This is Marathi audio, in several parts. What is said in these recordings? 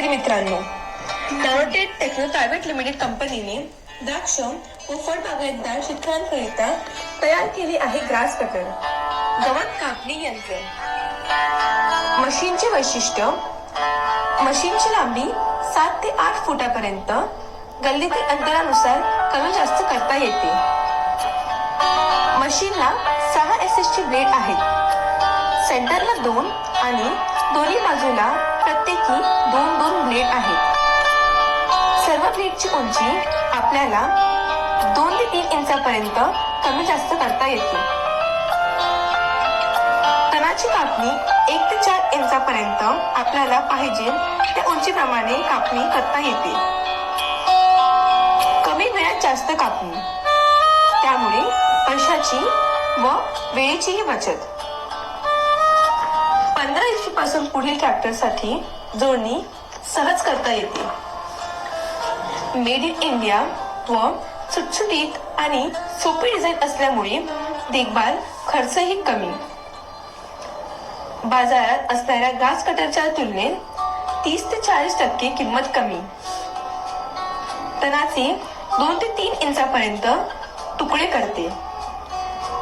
शेतकरी मित्रांनो, नॅनोटेक टेक्नो प्रायव्हेट लिमिटेड कंपनीने द्राक्ष व फळ बागायतदार शेतकऱ्यांकरिता तयार केले आहे ग्रास कटर गवत कापणी यंत्र। मशीनचे वैशिष्ट्य, मशीनची लांबी 7 ते 8 फुटापर्यंत गल्लीतील अंतरानुसार कमी जास्त करता येते। मशीनला 6 एसएस ची ब्लेड आहेत। सेंटरला 2 आणि दोन्ही बाजूला प्रत्येकी 2 ब्लेड आहेत। सर्व ब्लेडची उंची आपल्याला 2 ते 3 इंचापर्यंत कमी जास्त करता येते। तणाची कापणी 1 ते 4 इंचापर्यंत आपल्याला पाहिजे त्या उंचीप्रमाणे कापणी करता येते। कमी वेळात जास्त कापणी, त्यामुळे पैशाची व वेळेचीही बचत। 15 इंची पासून पुढील ट्रॅक्टरसाठी जोडणी सहज करता येते। मेड इन इंडिया व सुटसुटीत आणि सोपी डिझाईन असल्यामुळे देखभाल खर्चही कमी। बाजारात असणाऱ्या ग्रास कटरच्या तुलनेत 30 ते 40% किंमत कमी। तणाचे 2 ते 3 इंचापर्यंत तुकडे करते,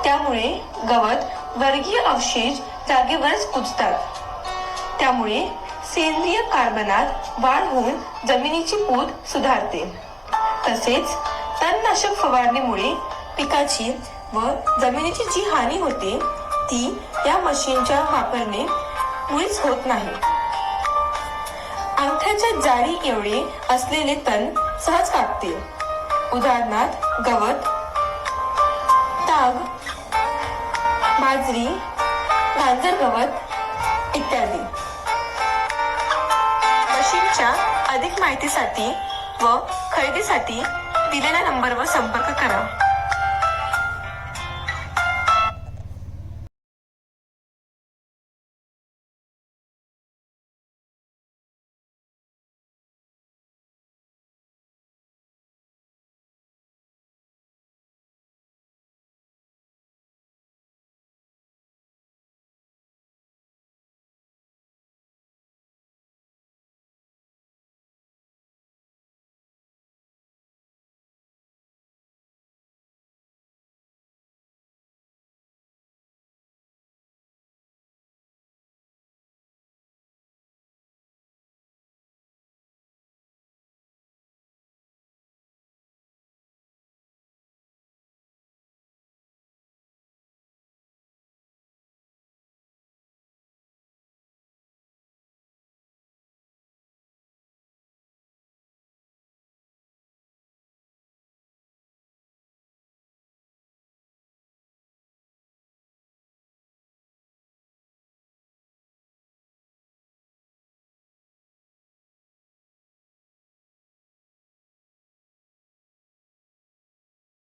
त्यामुळे गवत वर्गीय अवशेष जागेवरच कुजतात। त्यामुळे सेंद्रिय कार्बनात वाढ होऊन जमिनीची पोत सुधारते। तसेच तणनाशक फवारणीमुळे पिकाची व जमिनीची जी हानी होते ती या मशीनच्या वापरणे मुळीच होत नाही। अंगठ्याच्या जाडी एवढे असलेले तण सहज कापते। उदाहरणार्थ गवत, ताग, बाजरी, गांजर गवत इत्यादी। मशीनच्या अधिक माहितीसाठी व खरेदीसाठी दिलेल्या नंबरवर संपर्क करा।